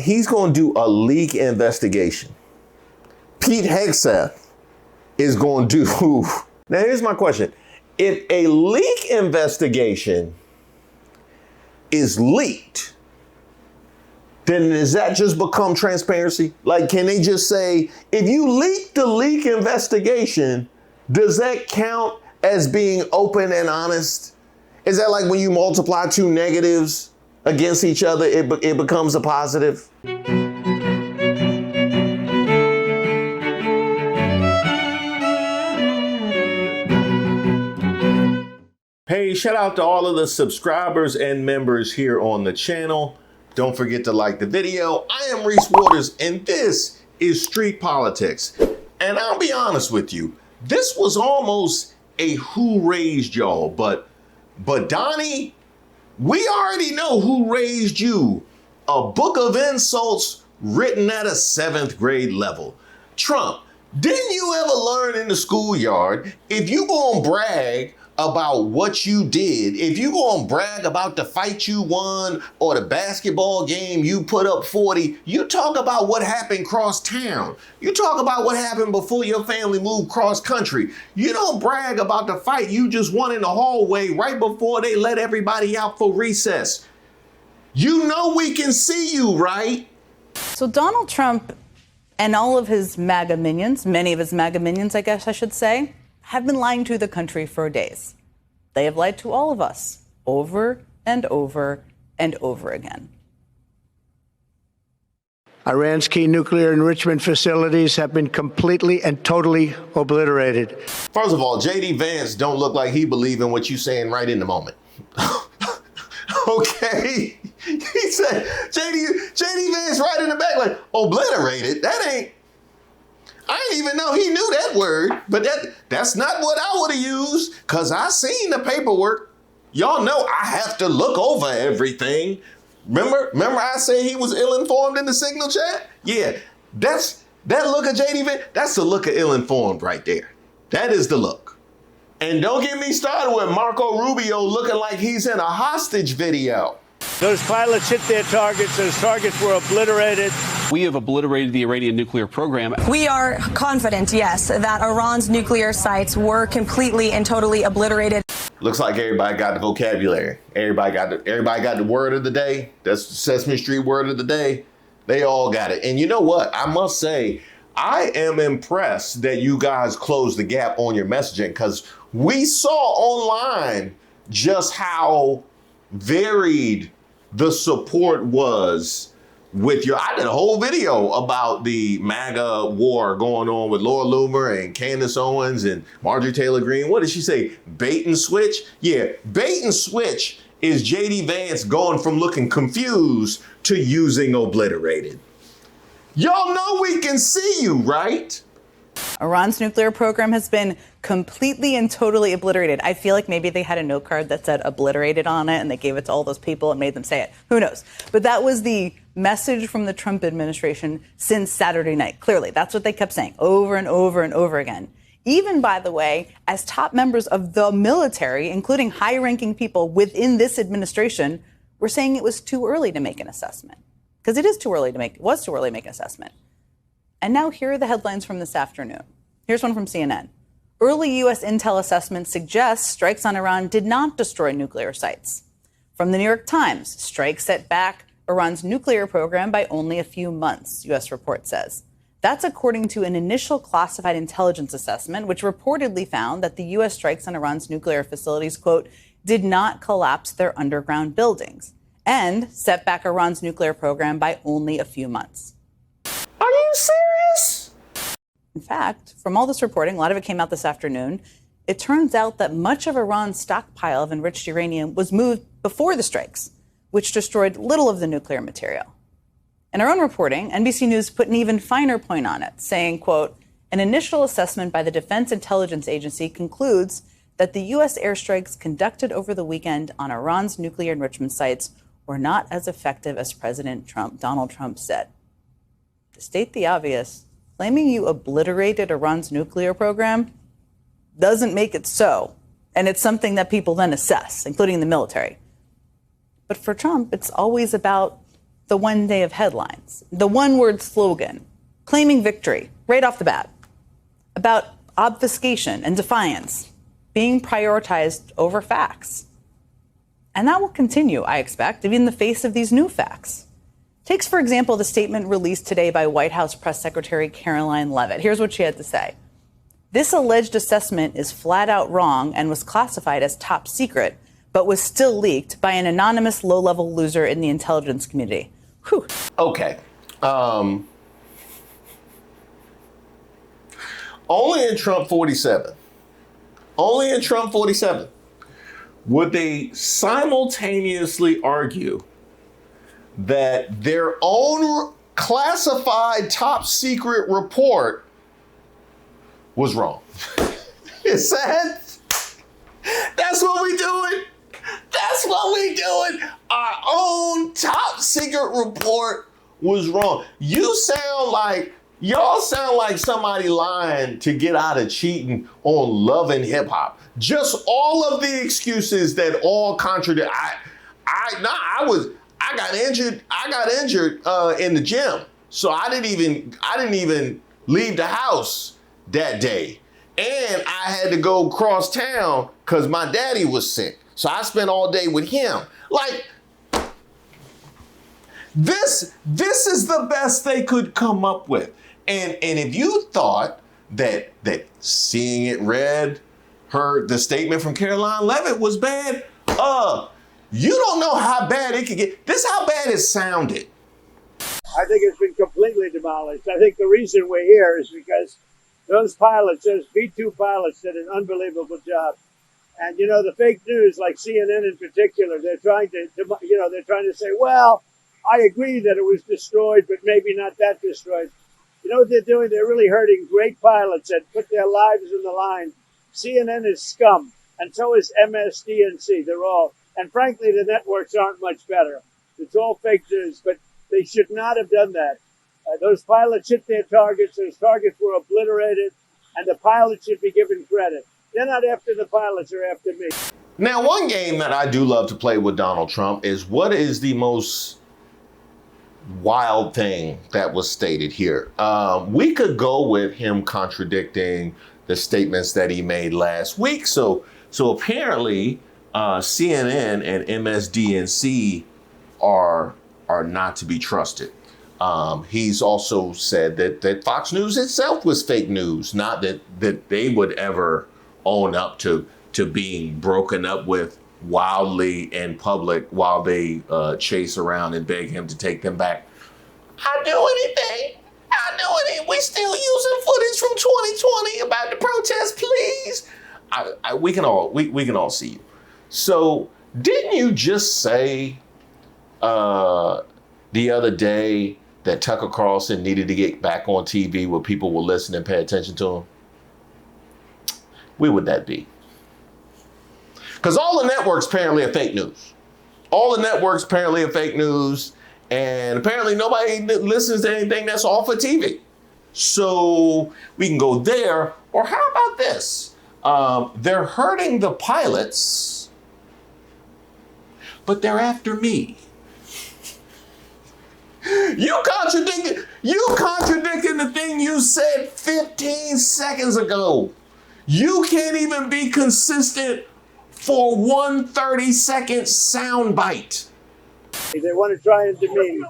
He's going to do a leak investigation. Pete Hegseth is going to do. Now, here's my question. If a leak investigation is leaked, then does that just become transparency? Like, can they just say, if you leak the leak investigation, does that count as being open and honest? Is that like when you multiply two negatives against each other, it becomes a positive? Hey, shout out to all of the subscribers and members here on the channel. Don't forget to like the video. I am Reese Waters, and this is Street Politics. And I'll be honest with you, this was almost a who raised y'all, but Donnie, we already know who raised you. A book of insults written at a 7th grade level. Trump, didn't you ever learn in the schoolyard, if you gonna brag about what you did, if you gonna brag about the fight you won or the basketball game you put up 40, you talk about what happened cross town. You talk about what happened before your family moved cross country. You don't brag about the fight you just won in the hallway right before they let everybody out for recess. You know we can see you, right? So Donald Trump and all of his MAGA minions, many of his MAGA minions, I guess I should say, have been lying to the country for days. They have lied to all of us over and over and over again. Iran's key nuclear enrichment facilities have been completely and totally obliterated. First of all, J.D. Vance don't look like he believe in what you saying right in the moment. Okay? He said, J.D. Vance right in the back like, obliterated? I didn't even know he knew that word, but that's not what I would have used, because I seen the paperwork. Y'all know I have to look over everything. Remember I said he was ill-informed in the Signal chat? Yeah, that look of JD Vance, that's the look of ill-informed right there. That is the look. And don't get me started with Marco Rubio looking like he's in a hostage video. Those pilots hit their targets. Those targets were obliterated. We have obliterated the Iranian nuclear program. We are confident, yes, that Iran's nuclear sites were completely and totally obliterated. Looks like everybody got the vocabulary. Everybody got the word of the day. That's the Sesame Street word of the day. They all got it. And you know what? I must say, I am impressed that you guys closed the gap on your messaging, because we saw online just how varied the support was with I did a whole video about the MAGA war going on with Laura Loomer and Candace Owens and Marjorie Taylor Greene. What did she say? Bait and switch? Yeah, bait and switch is J.D. Vance going from looking confused to using obliterated. Y'all know we can see you, right? Iran's nuclear program has been completely and totally obliterated. I feel like maybe they had a note card that said obliterated on it and they gave it to all those people and made them say it. Who knows? But that was the message from the Trump administration since Saturday night. Clearly, that's what they kept saying over and over and over again. Even, by the way, as top members of the military, including high-ranking people within this administration, were saying it was too early to make an assessment. Because it was too early to make an assessment. And now here are the headlines from this afternoon. Here's one from CNN. Early U.S. intel assessments suggest strikes on Iran did not destroy nuclear sites. From the New York Times, strikes set back Iran's nuclear program by only a few months, U.S. report says. That's according to an initial classified intelligence assessment, which reportedly found that the U.S. strikes on Iran's nuclear facilities, quote, did not collapse their underground buildings, and set back Iran's nuclear program by only a few months. Are you serious? In fact, from all this reporting, a lot of it came out this afternoon, it turns out that much of Iran's stockpile of enriched uranium was moved before the strikes, which destroyed little of the nuclear material. In our own reporting, NBC News put an even finer point on it, saying, quote, an initial assessment by the Defense Intelligence Agency concludes that the U.S. airstrikes conducted over the weekend on Iran's nuclear enrichment sites were not as effective as Donald Trump said. To state the obvious, claiming you obliterated Iran's nuclear program doesn't make it so. And it's something that people then assess, including the military. But for Trump, it's always about the one day of headlines, the one-word slogan, claiming victory right off the bat, about obfuscation and defiance being prioritized over facts. And that will continue, I expect, even in the face of these new facts. Takes, for example, the statement released today by White House Press Secretary Caroline Leavitt. Here's what she had to say. This alleged assessment is flat out wrong and was classified as top secret, but was still leaked by an anonymous low-level loser in the intelligence community. Whew. Okay. Only in Trump 47. Only in Trump 47 would they simultaneously argue that their own classified top secret report was wrong. It's sad. That's what we doing. That's what we doing. Our own top secret report was wrong. Y'all sound like somebody lying to get out of cheating on Love and Hip Hop. Just all of the excuses that all contradict. I got injured. I got injured in the gym, so I didn't even leave the house that day, and I had to go cross town because my daddy was sick. So I spent all day with him. Like, this is the best they could come up with. And if you thought that seeing it read, heard the statement from Caroline Leavitt was bad, you don't know how bad it could get. This is how bad it sounded. I think it's been completely demolished. I think the reason we're here is because those pilots, those B-2 pilots, did an unbelievable job. And, you know, the fake news, like CNN in particular, they're trying to say, well, I agree that it was destroyed, but maybe not that destroyed. You know what they're doing? They're really hurting great pilots that put their lives in the line. CNN is scum, and so is MSNBC. They're all, and frankly, the networks aren't much better. It's all fake news, but they should not have done that. Those pilots hit their targets. Those targets were obliterated, and the pilots should be given credit. They're not after the pilots, they're after me. Now, one game that I do love to play with Donald Trump is what is the most wild thing that was stated here. We could go with him contradicting the statements that he made last week. So apparently CNN and MSNBC are not to be trusted. He's also said that Fox News itself was fake news, not that they would ever own up to being broken up with wildly in public while they chase around and beg him to take them back. I'll do anything. We still using footage from 2020 about the protest, please. We can all see you. So didn't you just say the other day that Tucker Carlson needed to get back on TV where people will listen and pay attention to him? Where would that be? Because all the networks apparently are fake news. All the networks apparently are fake news, and apparently nobody listens to anything that's off of TV. So we can go there, or how about this? They're hurting the pilots, but they're after me. You contradicting the thing you said 15 seconds ago. You can't even be consistent for one 30-second soundbite. They want to try and demean.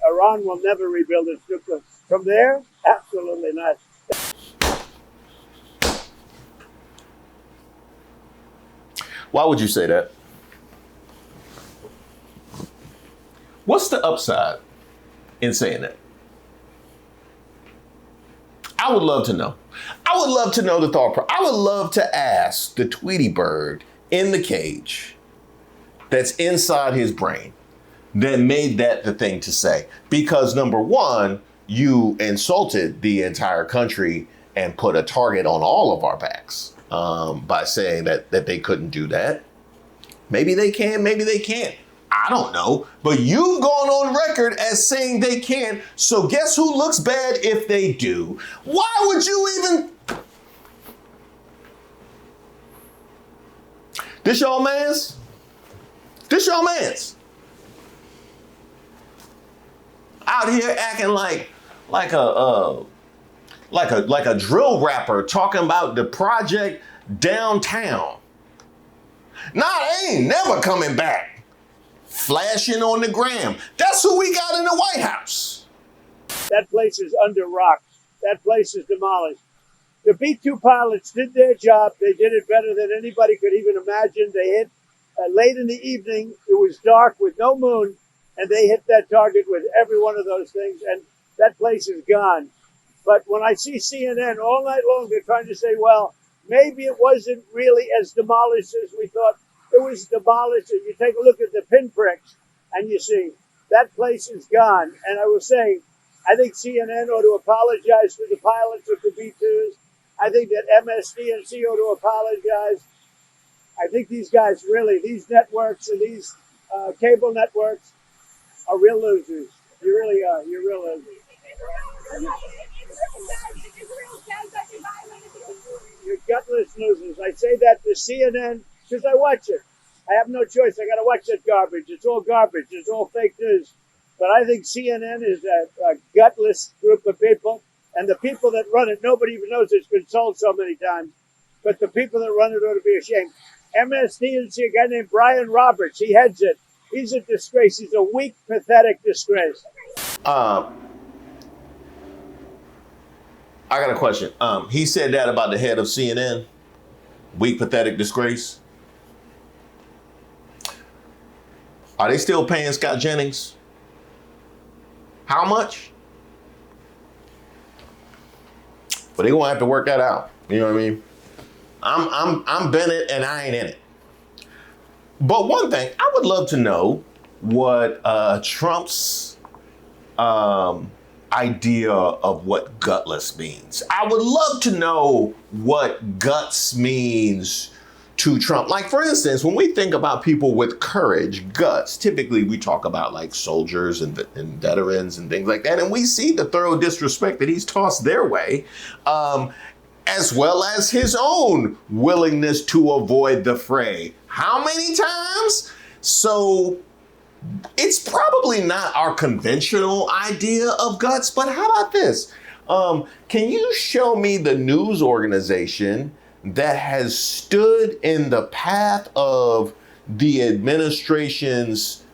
Iran will never rebuild its nuclear. From there, absolutely not. Why would you say that? What's the upside in saying that? I would love to know. I would love to know the thought process. I would love to ask the Tweety bird in the cage that's inside his brain that made that the thing to say. Because number one, you insulted the entire country and put a target on all of our backs by saying that they couldn't do that. Maybe they can, maybe they can't. I don't know, but you've gone on record as saying they can. So guess who looks bad if they do? Why would you even? This y'all mans? This your man's. Out here acting like a drill rapper talking about the project downtown. Nah, they ain't never coming back. Flashing on the gram. That's who we got in the White House. That place is under rocks. That place is demolished. The B-2 pilots did their job. They did it better than anybody could even imagine. They hit late in the evening. It was dark with no moon, and they hit that target with every one of those things, and that place is gone. But when I see CNN all night long, they're trying to say, well, maybe it wasn't really as demolished as we thought. It was demolished. And you take a look at the pinpricks, and you see that place is gone. And I will say, I think CNN ought to apologize to the pilots of the B-2s. I think that MSNBC ought to apologize. I think these guys really, these networks and these cable networks are real losers. You really are. You're real losers. You're gutless losers. I say that to CNN because I watch it. I have no choice. I got to watch that garbage. It's all garbage. It's all fake news. But I think CNN is a gutless group of people. And the people that run it, nobody even knows it's been sold so many times. But the people that run it ought to be ashamed. MSNBC, a guy named Brian Roberts, he heads it. He's a disgrace. He's a weak, pathetic disgrace. I got a question. He said that about the head of CNN. Weak, pathetic disgrace. Are they still paying Scott Jennings? How much? But they're gonna have to work that out. You know what I mean? I'm Bennett and I ain't in it. But one thing, I would love to know what Trump's idea of what gutless means. I would love to know what guts means to Trump. Like, for instance, when we think about people with courage, guts, typically we talk about like soldiers and veterans and things like that. And we see the thorough disrespect that he's tossed their way, as well as his own willingness to avoid the fray. How many times? So it's probably not our conventional idea of guts, but how about this? Can you show me the news organization that has stood in the path of the administration's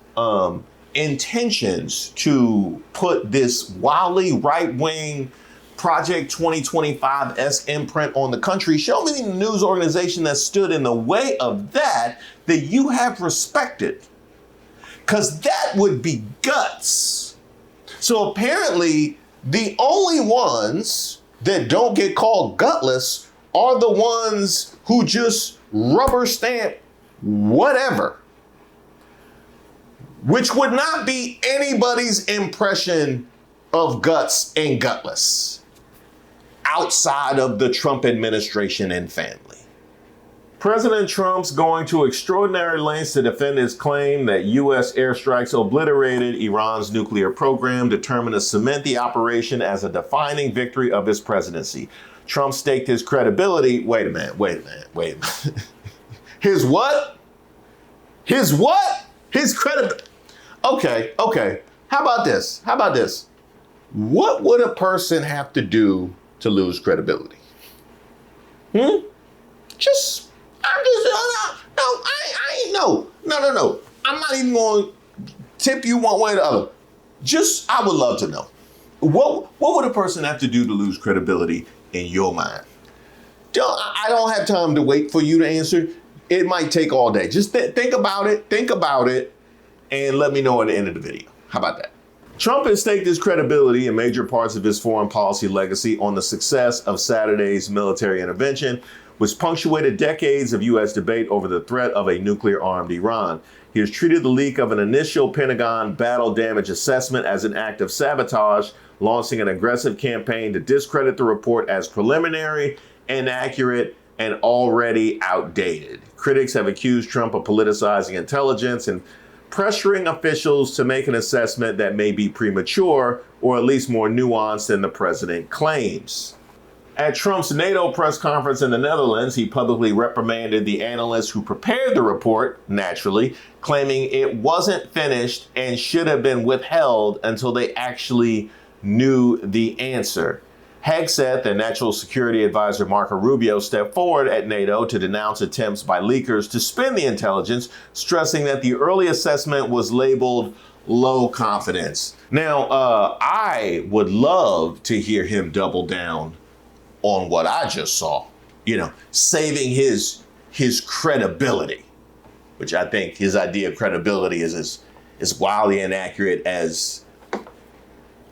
intentions to put this wildly right-wing Project 2025-esque imprint on the country? Show me the news organization that stood in the way of that you have respected. Because that would be guts. So apparently, the only ones that don't get called gutless are the ones who just rubber stamp whatever, which would not be anybody's impression of guts and gutless outside of the Trump administration and family. President Trump's going to extraordinary lengths to defend his claim that U.S. airstrikes obliterated Iran's nuclear program, determined to cement the operation as a defining victory of his presidency. Trump staked his credibility. Wait a minute. His what? His what? His credibility. Okay. How about this? What would a person have to do to lose credibility? No. I'm not even going to tip you one way or the other. I would love to know. What would a person have to do to lose credibility in your mind? I don't have time to wait for you to answer. It might take all day. Just think about it, and let me know at the end of the video. How about that? Trump has staked his credibility and major parts of his foreign policy legacy on the success of Saturday's military intervention, which punctuated decades of U.S. debate over the threat of a nuclear-armed Iran. He has treated the leak of an initial Pentagon battle damage assessment as an act of sabotage, launching an aggressive campaign to discredit the report as preliminary, inaccurate, and already outdated. Critics have accused Trump of politicizing intelligence and pressuring officials to make an assessment that may be premature or at least more nuanced than the president claims. At Trump's NATO press conference in the Netherlands, he publicly reprimanded the analysts who prepared the report, naturally, claiming it wasn't finished and should have been withheld until they actually knew the answer. Hegseth and National Security Advisor Marco Rubio stepped forward at NATO to denounce attempts by leakers to spin the intelligence, stressing that the early assessment was labeled low confidence. Now, I would love to hear him double down on what I just saw, saving his credibility, which I think his idea of credibility is as wildly inaccurate as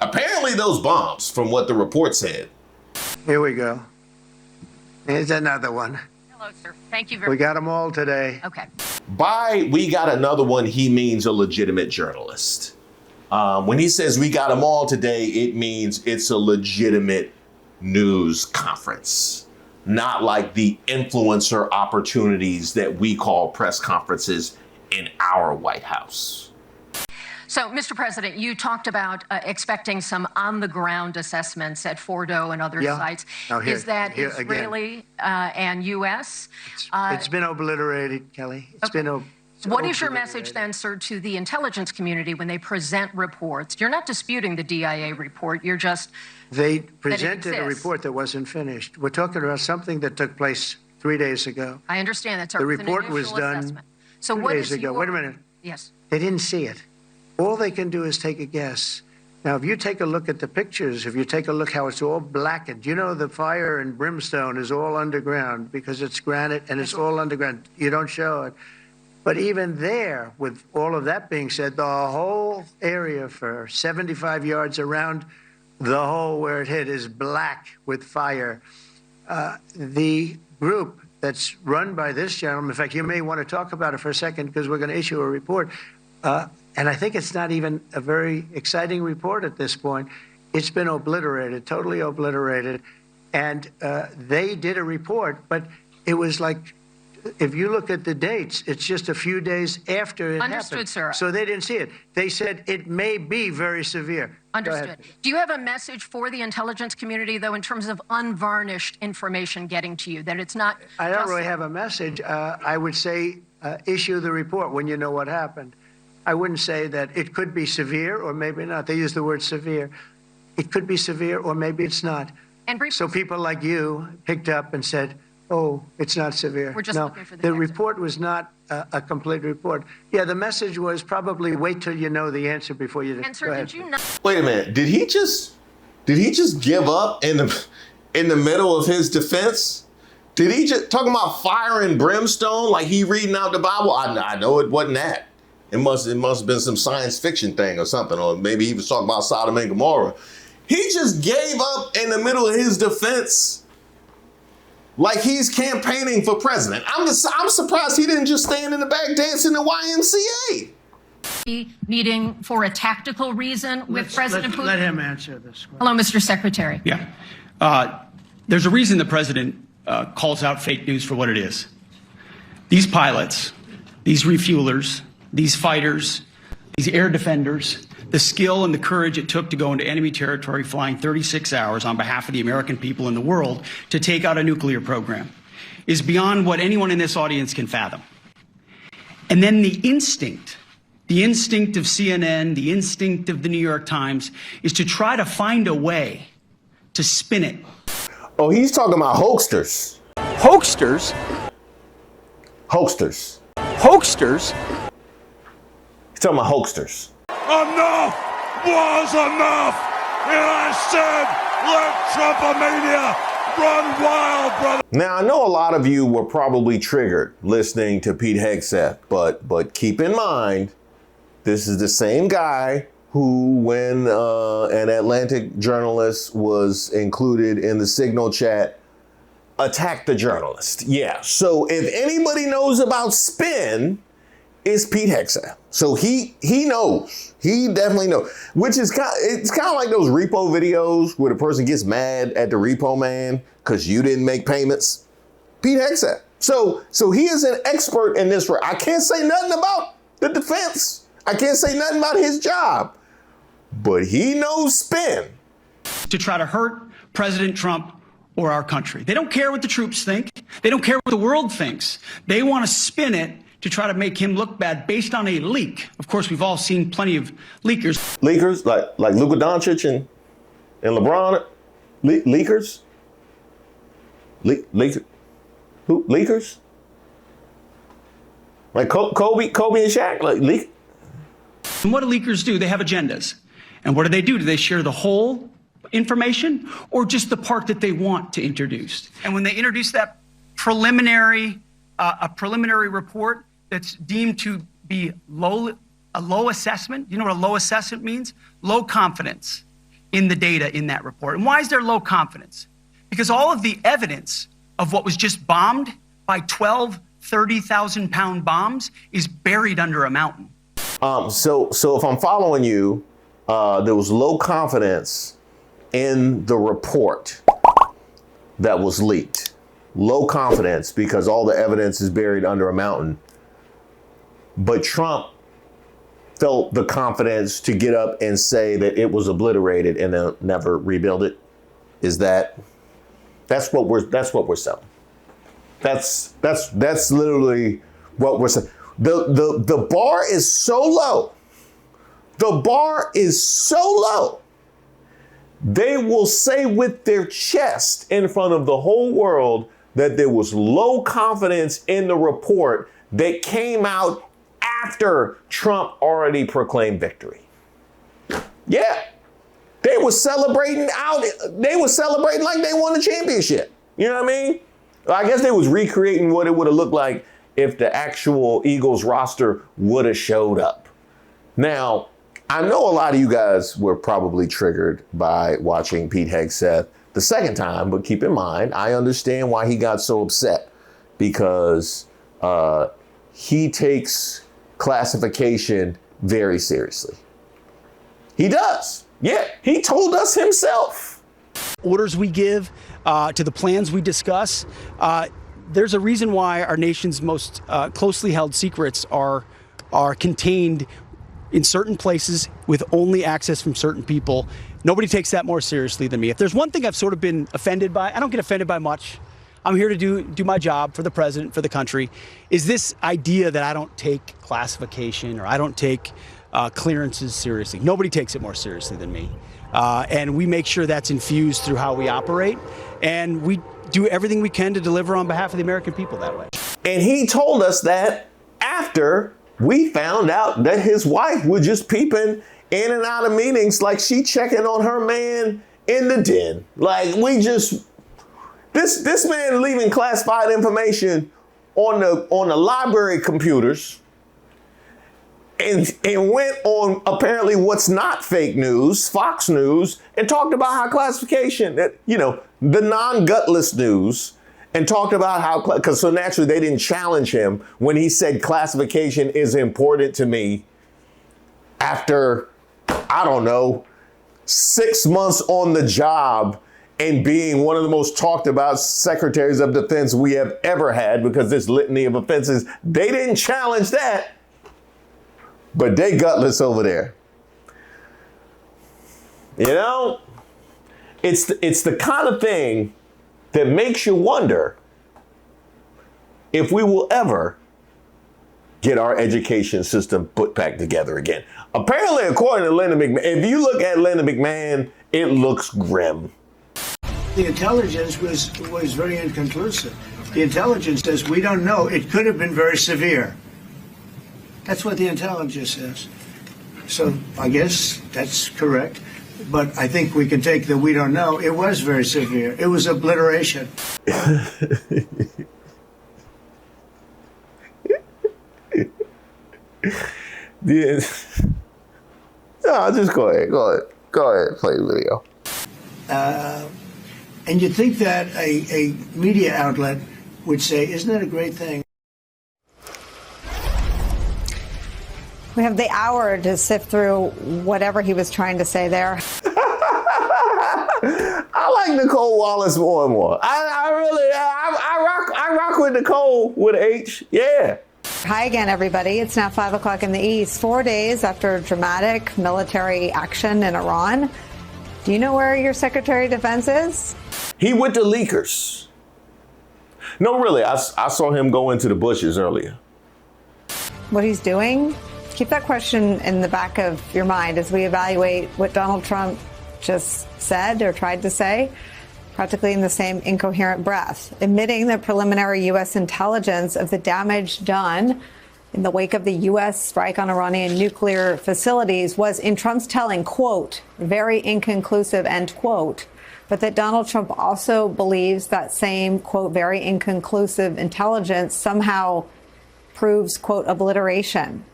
apparently those bombs from what the report said. Here we go. Here's another one. Hello, sir. Thank you very much. We got them all today. Okay. By we got another one, he means a legitimate journalist. When he says we got them all today, it means it's a legitimate news conference, not like the influencer opportunities that we call press conferences in our White House. So, Mr. President, you talked about expecting some on-the-ground assessments at Fordo and other sites. Now Is that here Israeli and U.S.? It's been obliterated, Kelly. What is your message then, sir, to the intelligence community when they present reports? You're not disputing the DIA report. You're just They presented a report that wasn't finished. We're talking about something that took place 3 days ago. I understand that, sir. The It's an report was initial done assessment. So 2 what days is ago. your- Wait a minute. Yes. They didn't see it. All they can do is take a guess. Now, if you take a look at the pictures, if you take a look how it's all blackened, the fire and brimstone is all underground because it's granite and it's all underground. You don't show it. But even there, with all of that being said, the whole area for 75 yards around the hole where it hit is black with fire. The group that's run by this gentleman, in fact, you may want to talk about it for a second because we're going to issue a report. And I think it's not even a very exciting report at this point. It's been obliterated, totally obliterated. And they did a report, but it was like, if you look at the dates, it's just a few days after it happened. Understood, sir. So they didn't see it. They said it may be very severe. Understood. Do you have a message for the intelligence community, though, in terms of unvarnished information getting to you, that it's not I don't just- really have a message. I would say issue the report when you know what happened. I wouldn't say that it could be severe or maybe not. They use the word severe. It could be severe or maybe it's not. And So people like you picked up and said, oh, it's not severe. We're just no, looking for the the answer. report was not a complete report. Yeah, the message was probably wait till you know the answer before you. And sir, did you not? Wait a minute. Did he just give up in the middle of his defense? Did he just talking about fire and brimstone like he reading out the Bible? I know it wasn't that. It must have been some science fiction thing or something, or maybe he was talking about Sodom and Gomorrah. He just gave up in the middle of his defense. Like he's campaigning for president. I'm surprised he didn't just stand in the back dancing the YMCA. Meeting for a tactical reason with President Putin? Let him answer this question. Hello, Mr. Secretary. Yeah. There's a reason the president calls out fake news for what it is. These pilots, these refuelers, these fighters, these air defenders, the skill and the courage it took to go into enemy territory flying 36 hours on behalf of the American people and the world to take out a nuclear program is beyond what anyone in this audience can fathom. And then the instinct of CNN, the instinct of the New York Times is to try to find a way to spin it. Oh, he's talking about hoaxsters. Hoaxsters? Hoaxsters. Hoaxsters? He's talking about hoaxsters. Enough was enough! And I said, let Trumpomania run wild, brother! Now, I know a lot of you were probably triggered listening to Pete Hegseth, but keep in mind, this is the same guy who, when an Atlantic journalist was included in the Signal chat, attacked the journalist. Yeah, so if anybody knows about spin, it's Pete Hegseth. So he knows. He definitely knows. Which is it's kind of like those repo videos where the person gets mad at the repo man because you didn't make payments. Pete Hegseth. So he is an expert in this. I can't say nothing about the defense. I can't say nothing about his job. But he knows spin. To try to hurt President Trump or our country. They don't care what the troops think. They don't care what the world thinks. They want to spin it to try to make him look bad based on a leak. Of course, we've all seen plenty of leakers. Leakers like Luka Doncic and LeBron. Leakers? Who? Leakers? Like Kobe and Shaq? Like leak? And what do leakers do? They have agendas. And what do? Do they share the whole information or just the part that they want to introduce? And when they introduce that preliminary, a preliminary report that's deemed to be a low assessment, you know what a low assessment means? Low confidence in the data in that report. And why is there low confidence? Because all of the evidence of what was just bombed by 12 30,000-pound bombs is buried under a mountain. So if I'm following you, there was low confidence in the report that was leaked. Low confidence because all the evidence is buried under a mountain. But Trump felt the confidence to get up and say that it was obliterated and they'll never rebuild it. That's what we're selling. That's literally what we're saying. The bar is so low. The bar is so low. They will say with their chest in front of the whole world that there was low confidence in the report that came out after Trump already proclaimed victory. Yeah. They were celebrating like they won the championship. You know what I mean? I guess they was recreating what it would have looked like if the actual Eagles roster would have showed up. Now, I know a lot of you guys were probably triggered by watching Pete Hegseth the second time, but keep in mind, I understand why he got so upset because he takes classification very seriously. He does. Yeah, he told us himself. Orders we give, to the plans we discuss, there's a reason why our nation's most closely held secrets are contained in certain places with only access from certain people. Nobody takes that more seriously than me. If there's one thing I've sort of been offended by, I don't get offended by much. I'm here to do my job for the president, for the country, is this idea that I don't take classification or I don't take clearances seriously. Nobody takes it more seriously than me. And we make sure that's infused through how we operate. And we do everything we can to deliver on behalf of the American people that way. And he told us that after we found out that his wife was just peeping in and out of meetings like she checking on her man in the den. Like this man leaving classified information on the library computers and went on apparently what's not fake news, Fox News, and talked about how classification, the non-gutless news, and talked about how, because so naturally they didn't challenge him when he said classification is important to me after, I don't know, 6 months on the job and being one of the most talked about secretaries of defense we have ever had because this litany of offenses, they didn't challenge that. But they gutless over there. You know, it's the kind of thing that makes you wonder if we will ever get our education system put back together again. Apparently, according to Linda McMahon, if you look at Linda McMahon, it looks grim. The intelligence was very inconclusive. The intelligence says we don't know. It could have been very severe. That's what the intelligence says. So I guess that's correct. But I think we can take the we don't know. It was very severe. It was obliteration. No, just go ahead, play the video. And you'd think that a media outlet would say, isn't that a great thing? We have the hour to sift through whatever he was trying to say there. I like Nicole Wallace more and more. I rock with Nicole with an H. Yeah. Hi again, everybody. It's now 5 o'clock in the East. 4 days after dramatic military action in Iran, Do you know where your Secretary of Defense is? He went to leakers. No, really, I saw him go into the bushes earlier. What he's doing? Keep that question in the back of your mind as we evaluate what Donald Trump just said or tried to say, practically in the same incoherent breath, admitting the preliminary U.S. intelligence of the damage done in the wake of the U.S. strike on Iranian nuclear facilities was, in Trump's telling, quote, very inconclusive, end quote, but that Donald Trump also believes that same, quote, very inconclusive intelligence somehow proves, quote, obliteration.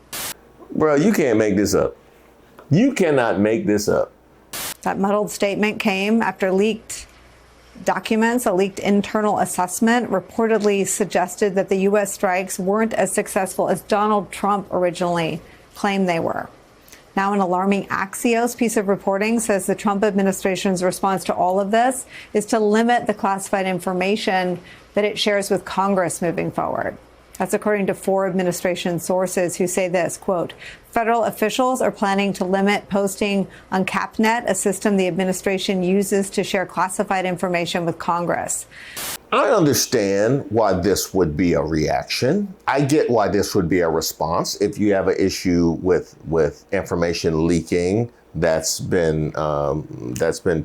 Bro, you can't make this up. You cannot make this up. That muddled statement came after leaked documents. A leaked internal assessment reportedly suggested that the U.S. strikes weren't as successful as Donald Trump originally claimed they were. Now, an alarming Axios piece of reporting says the Trump administration's response to all of this is to limit the classified information that it shares with Congress moving forward. That's according to 4 administration sources who say this, quote, federal officials are planning to limit posting on CapNet, a system the administration uses to share classified information with Congress. I understand why this would be a reaction. I get why this would be a response. If you have an issue with information leaking that's been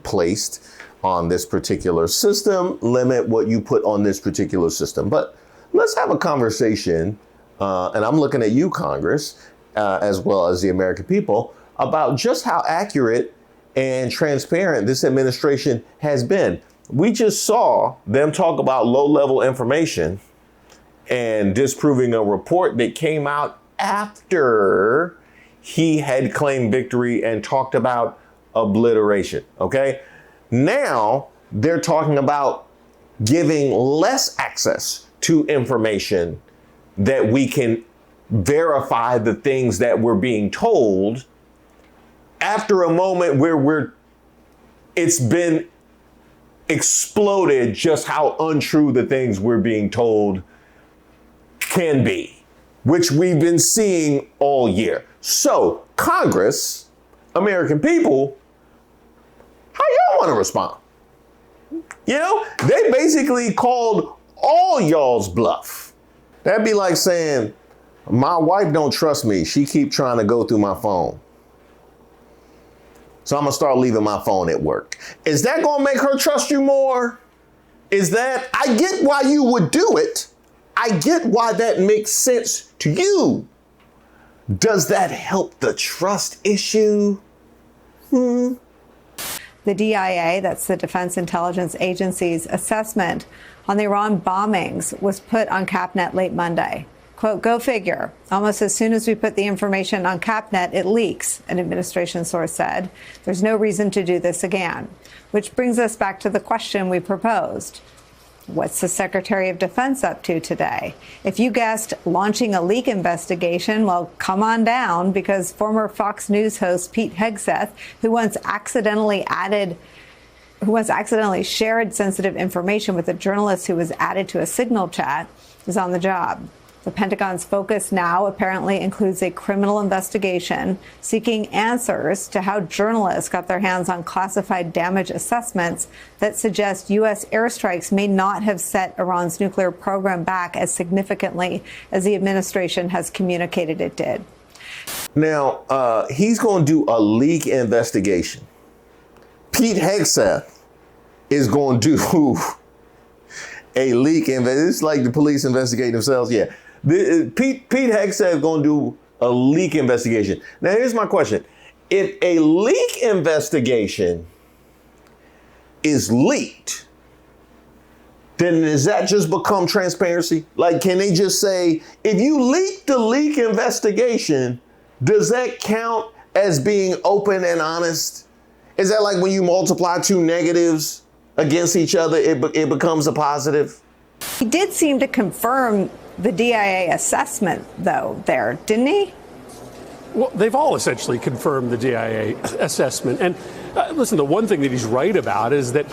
placed on this particular system, limit what you put on this particular system. But let's have a conversation, and I'm looking at you, Congress, as well as the American people, about just how accurate and transparent this administration has been. We just saw them talk about low-level information and disproving a report that came out after he had claimed victory and talked about obliteration, okay? Now they're talking about giving less access to information that we can verify the things that we're being told after a moment where it's been exploded just how untrue the things we're being told can be, which we've been seeing all year. So, Congress, American people, how y'all want to respond? You know, they basically called all y'all's bluff. That'd be like saying, my wife don't trust me. She keep trying to go through my phone. So I'm gonna start leaving my phone at work. Is that gonna make her trust you more? I get why you would do it. I get why that makes sense to you. Does that help the trust issue? The DIA, that's the Defense Intelligence Agency's assessment on the Iran bombings, was put on CapNet late Monday. Quote, go figure. Almost as soon as we put the information on CapNet, it leaks, an administration source said. There's no reason to do this again. Which brings us back to the question we proposed. What's the Secretary of Defense up to today? If you guessed launching a leak investigation, well, come on down, because former Fox News host Pete Hegseth, who once accidentally shared sensitive information with a journalist who was added to a Signal chat, is on the job. The Pentagon's focus now apparently includes a criminal investigation seeking answers to how journalists got their hands on classified damage assessments that suggest U.S. airstrikes may not have set Iran's nuclear program back as significantly as the administration has communicated it did. Now, he's going to do a leak investigation. Pete Hegseth is going to do a leak investigation. It's like the police investigate themselves. Yeah. Pete Hegseth is going to do a leak investigation. Now, here's my question. If a leak investigation is leaked, then does that just become transparency? Like, can they just say, if you leak the leak investigation, does that count as being open and honest? Is that like when you multiply two negatives against each other, it becomes a positive? He did seem to confirm the DIA assessment, though, there, didn't he? Well, they've all essentially confirmed the DIA assessment. And listen, the one thing that he's right about is that,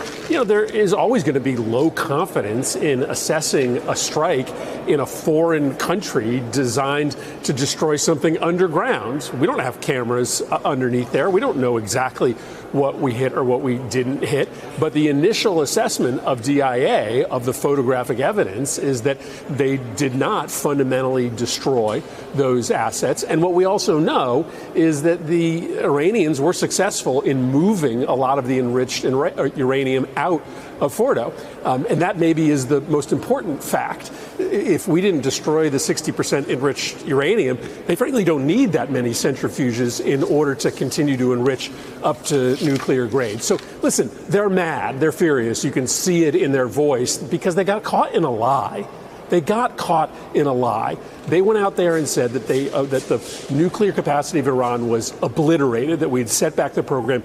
there is always going to be low confidence in assessing a strike in a foreign country designed to destroy something underground. We don't have cameras underneath there. We don't know exactly what we hit or what we didn't hit. But the initial assessment of DIA, of the photographic evidence, is that they did not fundamentally destroy those assets. And what we also know is that the Iranians were successful in moving a lot of the enriched uranium out of Fordo. And that maybe is the most important fact. If we didn't destroy the 60% enriched uranium, they frankly don't need that many centrifuges in order to continue to enrich up to nuclear grade. So listen, they're mad, they're furious. You can see it in their voice because they got caught in a lie. They got caught in a lie. They went out there and said that that the nuclear capacity of Iran was obliterated, that we'd set back the program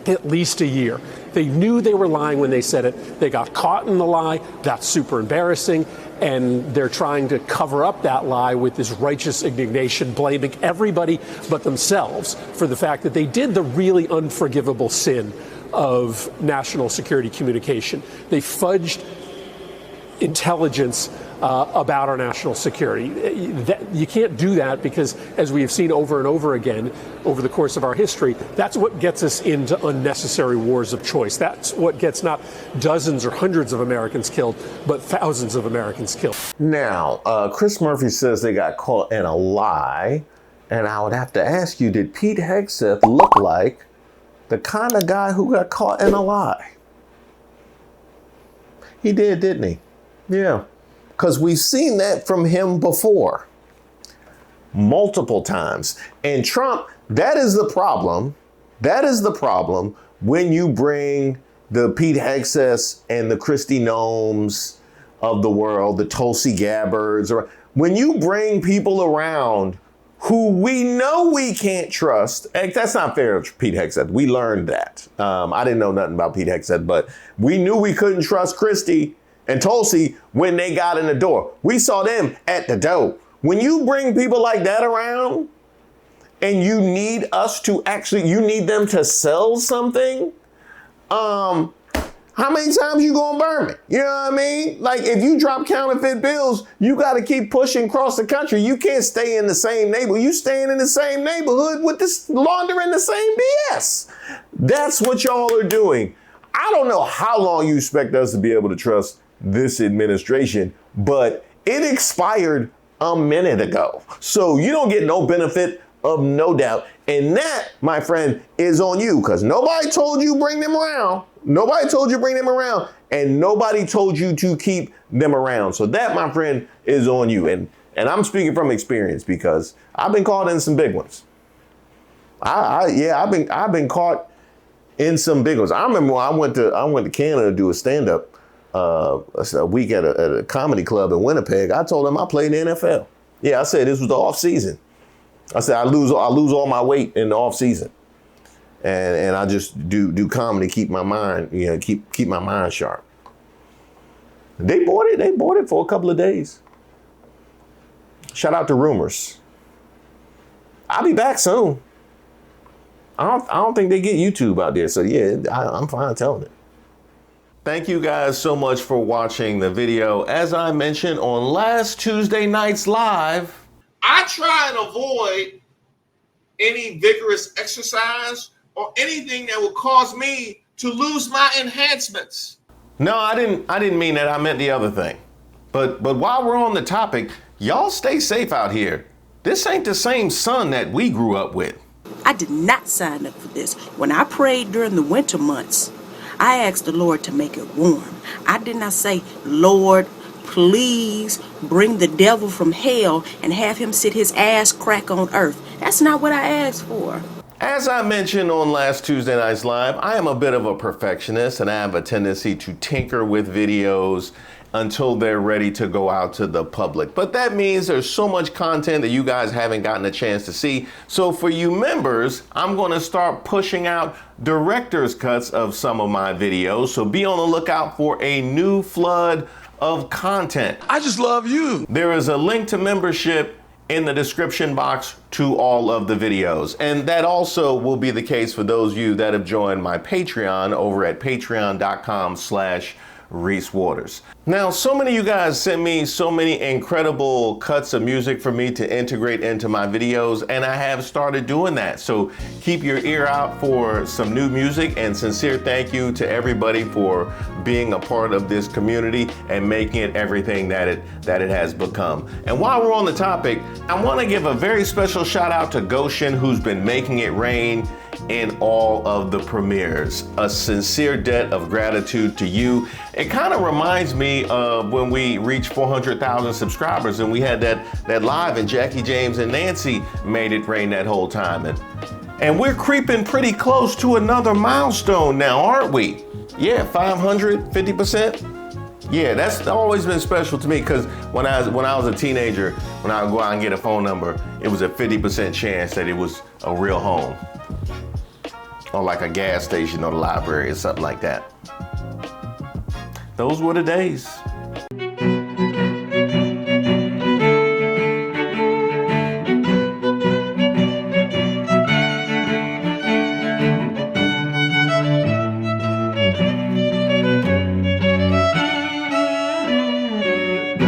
at least a year. They knew they were lying when they said it. They got caught in the lie. That's super embarrassing. And they're trying to cover up that lie with this righteous indignation, blaming everybody but themselves for the fact that they did the really unforgivable sin of national security communication. They fudged intelligence about our national security. You can't do that because, as we have seen over and over again over the course of our history, that's what gets us into unnecessary wars of choice. That's what gets not dozens or hundreds of Americans killed, but thousands of Americans killed. Now, Chris Murphy says they got caught in a lie, and I would have to ask you, did Pete Hegseth look like the kind of guy who got caught in a lie? He did, didn't he? Yeah. Because we've seen that from him before, multiple times. And Trump, that is the problem. That is the problem when you bring the Pete Hegseths and the Kristi Noems of the world, the Tulsi Gabbards, or when you bring people around who we know we can't trust. That's not fair to Pete Hegseth. We learned that. I didn't know nothing about Pete Hegseth, but we knew we couldn't trust Kristi and Tulsi when they got in the door. We saw them at the door. When you bring people like that around and you need us to you need them to sell something, how many times you gonna burn it? You know what I mean? Like, if you drop counterfeit bills, you gotta keep pushing across the country. You can't stay in the same neighborhood. You staying in the same neighborhood with this laundering the same BS. That's what y'all are doing. I don't know how long you expect us to be able to trust this administration, but it expired a minute ago. So you don't get no benefit of no doubt. And that, my friend, is on you, because nobody told you bring them around. Nobody told you bring them around, and nobody told you to keep them around. So that, my friend, is on you. And I'm speaking from experience because I've been caught in some big ones. I've been caught in some big ones. I remember when I went to Canada to do a stand-up a week at a comedy club in Winnipeg. I told them I played in the NFL. Yeah, I said this was the off season. I said I lose all my weight in the off season, and I just do comedy, keep my mind, keep my mind sharp. They bought it for a couple of days. Shout out to Rumors. I'll be back soon. I don't think they get YouTube out there, so yeah, I'm fine telling it. Thank you guys so much for watching the video. As I mentioned on last Tuesday night's live, I try and avoid any vigorous exercise or anything that will cause me to lose my enhancements. No, I didn't mean that. I meant the other thing. But while we're on the topic, y'all stay safe out here. This ain't the same sun that we grew up with. I did not sign up for this. When I prayed during the winter months, I asked the Lord to make it warm. I did not say, Lord, please bring the devil from hell and have him sit his ass crack on earth. That's not what I asked for. As I mentioned on last Tuesday night's live, I am a bit of a perfectionist and I have a tendency to tinker with videos until they're ready to go out to the public. But that means there's so much content that you guys haven't gotten a chance to see. So for you members, I'm going to start pushing out director's cuts of some of my videos. So be on the lookout for a new flood of content. I just love you. There is a link to membership in the description box to all of the videos. And that also will be the case for those of you that have joined my Patreon over at patreon.com/Reese Waters. Now, so many of you guys sent me so many incredible cuts of music for me to integrate into my videos, and I have started doing that. So keep your ear out for some new music, and sincere thank you to everybody for being a part of this community and making it everything that it has become. And while we're on the topic, I want to give a very special shout out to Goshen, who's been making it rain in all of the premieres. A sincere debt of gratitude to you. It kind of reminds me of when we reached 400,000 subscribers and we had that live and Jackie James and Nancy made it rain that whole time. And we're creeping pretty close to another milestone now, aren't we? Yeah, 500, 50%. Yeah, that's always been special to me, because when I was a teenager, when I would go out and get a phone number, it was a 50% chance that it was a real home. Or like a gas station or the library or something like that. Those were the days.